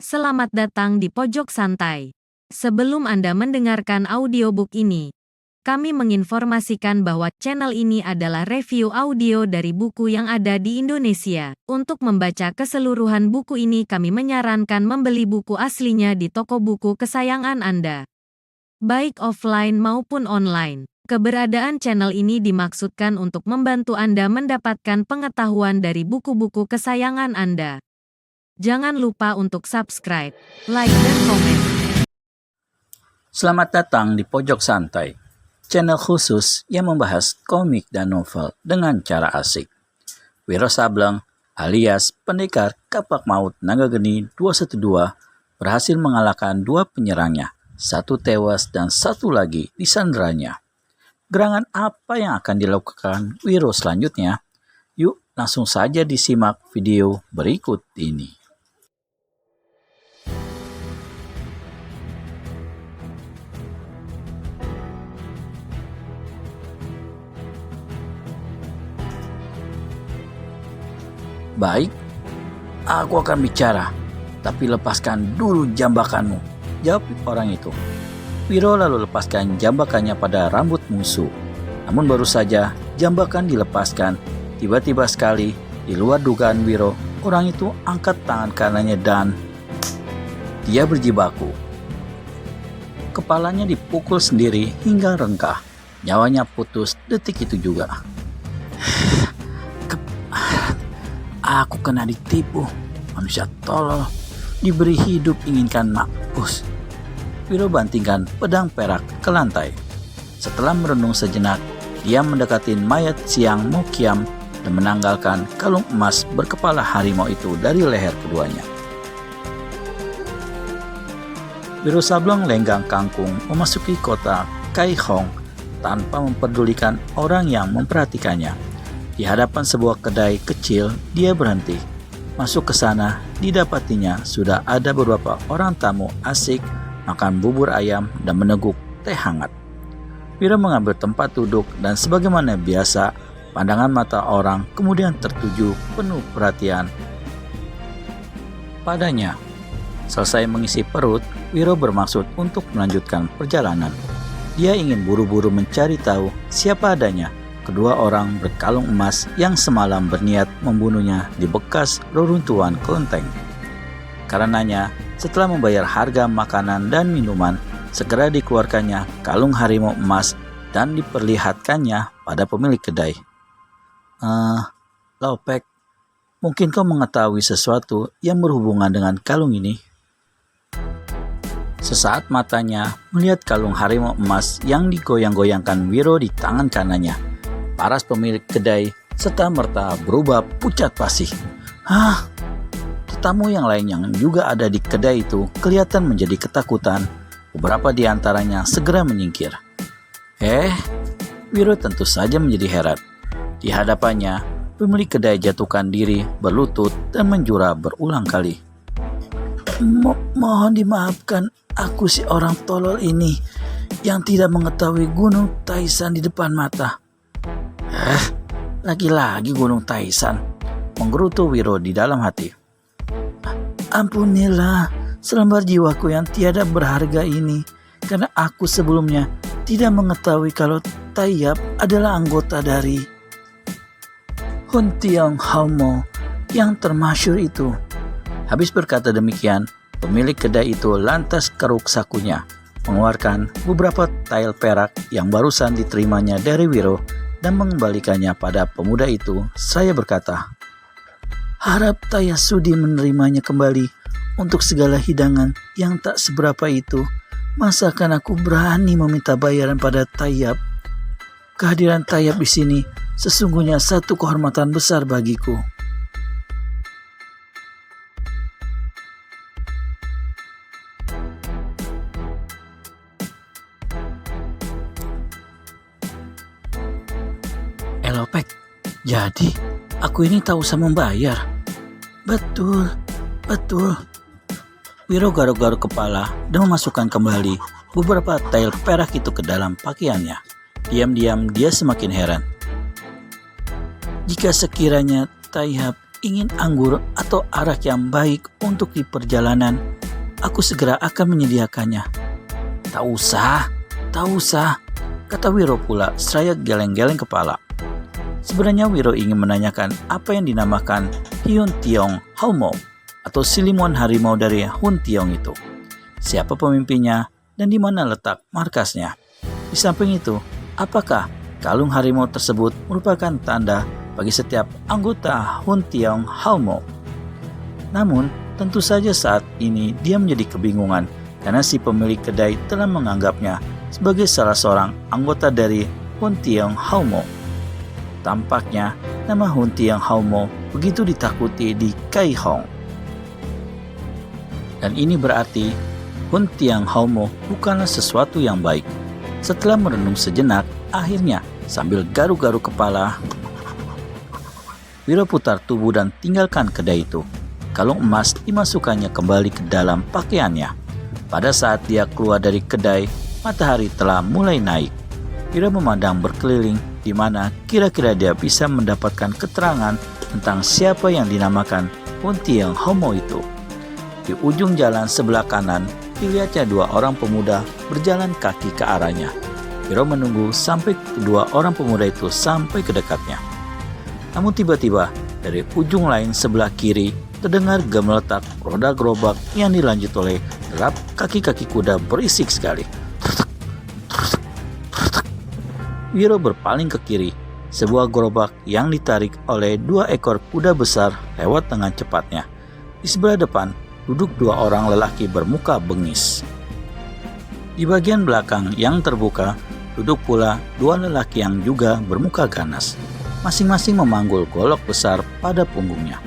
Selamat datang di Pojok Santai. Sebelum Anda mendengarkan audiobook ini, kami menginformasikan bahwa channel ini adalah review audio dari buku yang ada di Indonesia. Untuk membaca keseluruhan buku ini, kami menyarankan membeli buku aslinya di toko buku kesayangan Anda, baik offline maupun online. Keberadaan channel ini dimaksudkan untuk membantu Anda mendapatkan pengetahuan dari buku-buku kesayangan Anda. Jangan lupa untuk subscribe, like, dan komen. Selamat datang di Pojok Santai, channel khusus yang membahas komik dan novel dengan cara asik. Wiro Sableng alias pendekar kapak maut naga geni 212 berhasil mengalahkan dua penyerangnya, satu tewas dan satu lagi disanderanya. Gerangan apa yang akan dilakukan Wiro selanjutnya? Yuk langsung saja disimak video berikut ini. Baik, aku akan bicara, tapi lepaskan dulu jambakanmu, jawab orang itu. Wiro lalu lepaskan jambakannya pada rambut musuh. Namun baru saja jambakan dilepaskan, tiba-tiba sekali, di luar dugaan Wiro, orang itu angkat tangan kanannya dan dia berjibaku. Kepalanya dipukul sendiri hingga rengkah, nyawanya putus detik itu juga. Aku kena ditipu, manusia tolol, diberi hidup inginkan mampus. Wiro bantingkan pedang perak ke lantai. Setelah merenung sejenak, dia mendekati mayat Siang Mokiam dan menanggalkan kalung emas berkepala harimau itu dari leher keduanya. Wiro Sableng lenggang kangkung memasuki kota Kaihong tanpa memperdulikan orang yang memperhatikannya. Di hadapan sebuah kedai kecil, dia berhenti. Masuk ke sana, didapatinya sudah ada beberapa orang tamu asik makan bubur ayam dan meneguk teh hangat. Wiro mengambil tempat duduk dan sebagaimana biasa, pandangan mata orang kemudian tertuju penuh perhatian padanya. Selesai mengisi perut, Wiro bermaksud untuk melanjutkan perjalanan. Dia ingin buru-buru mencari tahu siapa adanya kedua orang berkalung emas yang semalam berniat membunuhnya di bekas reruntuhan kelenteng. Karenanya, setelah membayar harga makanan dan minuman, segera dikeluarkannya kalung harimau emas dan diperlihatkannya pada pemilik kedai. Lopek, mungkin kau mengetahui sesuatu yang berhubungan dengan kalung ini? Sesaat matanya melihat kalung harimau emas yang digoyang-goyangkan Wiro di tangan kanannya. Paras pemilik kedai serta merta berubah pucat pasi. Tetamu yang lain yang juga ada di kedai itu kelihatan menjadi ketakutan. Beberapa di antaranya segera menyingkir. Wiro tentu saja menjadi heran. Di hadapannya, pemilik kedai jatuhkan diri berlutut dan menjura berulang kali. Mohon dimaafkan, aku si orang tolol ini yang tidak mengetahui Gunung Taisan di depan mata. Lagi-lagi Gunung Taisan, menggerutu Wiro di dalam hati. Ampunilah selembar jiwaku yang tiada berharga ini, karena aku sebelumnya tidak mengetahui kalau Taiyap adalah anggota dari Hun Tiong Haumo yang termasyhur itu. Habis berkata demikian, pemilik kedai itu lantas keruk sakunya, mengeluarkan beberapa tael perak yang barusan diterimanya dari Wiro dan mengembalikannya pada pemuda itu. Saya berkata, harap Taya sudi menerimanya kembali untuk segala hidangan yang tak seberapa itu. Masakan aku berani meminta bayaran pada Tayyab? Kehadiran Tayyab di sini sesungguhnya satu kehormatan besar bagiku. Lopek, jadi aku ini tak usah membayar? Betul. Wiro garuk-garuk kepala dan memasukkan kembali beberapa tael perak itu ke dalam pakaiannya. Diam-diam dia semakin heran. Jika sekiranya Tayyab ingin anggur atau arak yang baik untuk di perjalanan, aku segera akan menyediakannya. Tak usah, kata Wiro pula seraya geleng-geleng kepala. Sebenarnya Wiro ingin menanyakan apa yang dinamakan Hyun Tiong Haumo atau Siluman Harimau dari Hun Tiong itu. Siapa pemimpinnya dan di mana letak markasnya? Di samping itu, apakah kalung harimau tersebut merupakan tanda bagi setiap anggota Hun Tiong Haumo? Namun, tentu saja saat ini dia menjadi kebingungan karena si pemilik kedai telah menganggapnya sebagai salah seorang anggota dari Hun Tiong Haumo. Tampaknya nama Hun Tiong Haumo begitu ditakuti di Kaihong. Dan ini berarti Hun Tiong Haumo bukanlah sesuatu yang baik. Setelah merenung sejenak, akhirnya sambil garuk-garuk kepala, Wiro putar tubuh dan tinggalkan kedai itu. Kalung emas dimasukkannya kembali ke dalam pakaiannya. Pada saat dia keluar dari kedai, matahari telah mulai naik. Wiro memandang berkeliling di mana kira-kira dia bisa mendapatkan keterangan tentang siapa yang dinamakan Hun Tiong Haumo itu. Di ujung jalan sebelah kanan, dilihatnya dua orang pemuda berjalan kaki ke arahnya. Wiro menunggu sampai kedua orang pemuda itu sampai ke dekatnya. Namun tiba-tiba dari ujung lain sebelah kiri terdengar gemeletak roda gerobak yang dilanjut oleh derap kaki-kaki kuda berisik sekali. Wiro berpaling ke kiri. Sebuah gerobak yang ditarik oleh dua ekor kuda besar lewat dengan cepatnya. Di sebelah depan duduk dua orang lelaki bermuka bengis. Di bagian belakang yang terbuka duduk pula dua lelaki yang juga bermuka ganas. Masing-masing memanggul golok besar pada punggungnya.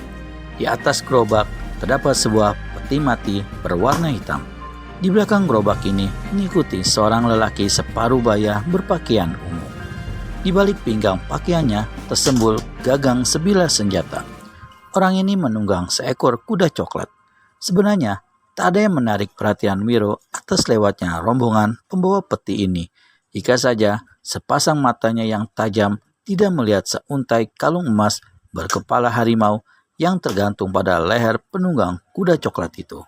Di atas gerobak terdapat sebuah peti mati berwarna hitam. Di belakang gerobak ini mengikuti seorang lelaki separuh baya berpakaian ungu. Di balik pinggang pakaiannya tersembul gagang sebilah senjata. Orang ini menunggang seekor kuda coklat. Sebenarnya tak ada yang menarik perhatian Wiro atas lewatnya rombongan pembawa peti ini. Jika saja sepasang matanya yang tajam tidak melihat seuntai kalung emas berkepala harimau yang tergantung pada leher penunggang kuda coklat itu.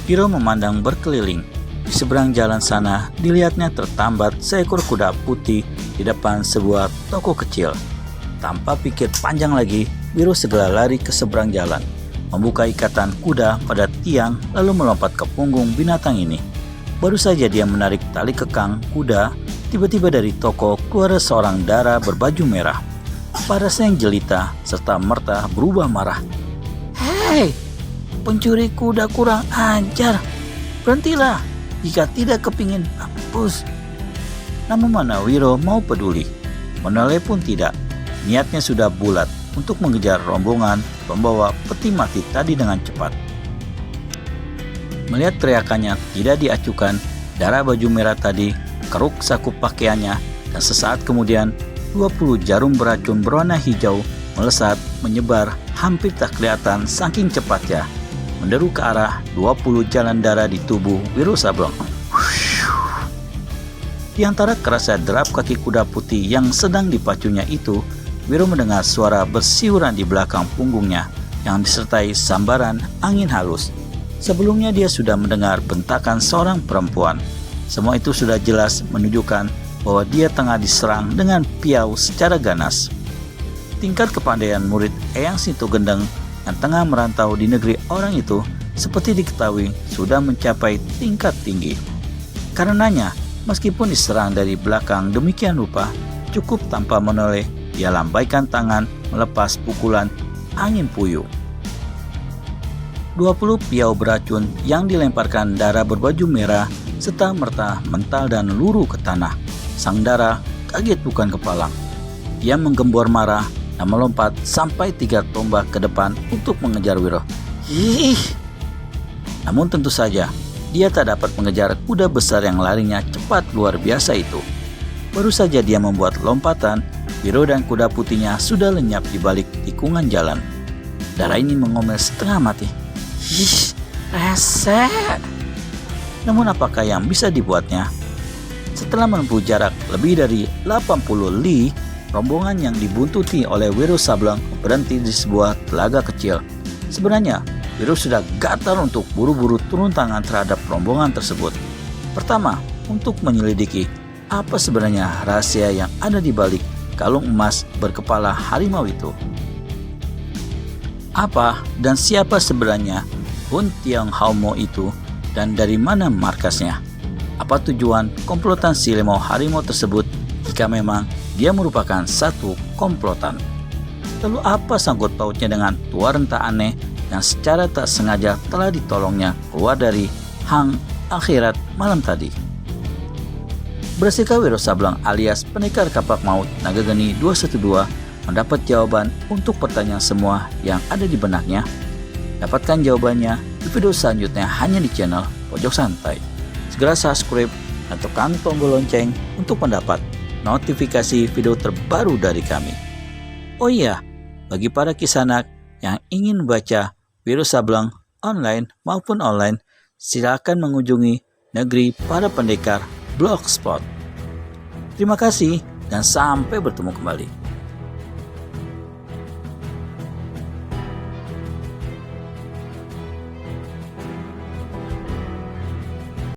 Wiro memandang berkeliling. Di seberang jalan sana dilihatnya tertambat seekor kuda putih di depan sebuah toko kecil. Tanpa pikir panjang lagi, Wiro segera lari ke seberang jalan, membuka ikatan kuda pada tiang lalu melompat ke punggung binatang ini. Baru saja dia menarik tali kekang kuda, tiba-tiba dari toko keluar seorang dara berbaju merah. Parasnya yang jelita serta merta berubah marah. "Hei, pencuri kuda kurang ajar, berhentilah jika tidak kepingin mampus." Namun mana Wiro mau peduli, menoleh pun tidak. Niatnya sudah bulat untuk mengejar rombongan pembawa peti mati tadi dengan cepat. Melihat teriakannya tidak diacukan, dara baju merah tadi keruk saku pakaiannya dan sesaat kemudian 20 jarum beracun berwarna hijau melesat menyebar hampir tak kelihatan saking cepatnya, menderu ke arah 20 jalan darah di tubuh Wiro Sableng. Di antara kerasnya derap kaki kuda putih yang sedang dipacunya itu, Wiro mendengar suara bersiuran di belakang punggungnya yang disertai sambaran angin halus. Sebelumnya dia sudah mendengar bentakan seorang perempuan. Semua itu sudah jelas menunjukkan bahwa dia tengah diserang dengan piau secara ganas. Tingkat kepandaian murid Eyang Sinto Gendeng yang tengah merantau di negeri orang itu seperti diketahui sudah mencapai tingkat tinggi. Karenanya, meskipun diserang dari belakang demikian rupa, cukup tanpa menoleh, dia lambaikan tangan melepas pukulan angin puyuh. 20 piau beracun yang dilemparkan dara berbaju merah serta merta mental dan luruh ke tanah. Sang dara kaget bukan kepalang. Dia menggembor marah dan melompat sampai 3 tombak ke depan untuk mengejar Wiro. Namun tentu saja dia tak dapat mengejar kuda besar yang larinya cepat luar biasa itu. Baru saja dia membuat lompatan, Wiro dan kuda putihnya sudah lenyap di balik tikungan jalan. Dara ini mengomel setengah mati. Rese. Namun apakah yang bisa dibuatnya? Setelah menempuh jarak lebih dari 80 li, rombongan yang dibuntuti oleh Wiro Sableng berhenti di sebuah telaga kecil. Sebenarnya, Wiro sudah gatal untuk buru-buru turun tangan terhadap rombongan tersebut. Pertama, untuk menyelidiki apa sebenarnya rahasia yang ada di balik kalung emas berkepala harimau itu. Apa dan siapa sebenarnya Hun Tiong Haumo itu dan dari mana markasnya? Apa tujuan komplotan si harimau tersebut jika memang dia merupakan satu komplotan? Lalu apa sangkut pautnya dengan tua renta aneh yang secara tak sengaja telah ditolongnya keluar dari hang akhirat malam tadi? Berhasilkah Wiro Sableng alias pendekar kapak maut Naga Geni 212 mendapat jawaban untuk pertanyaan semua yang ada di benaknya? Dapatkan jawabannya di video selanjutnya hanya di channel Pojok Santai. Segera subscribe dan tekan tombol lonceng untuk mendapat notifikasi video terbaru dari kami. Oh iya, bagi para kisanak yang ingin baca Wiro Sableng online maupun online, silakan mengunjungi Negeri Para Pendekar Blogspot. Terima kasih dan sampai bertemu kembali.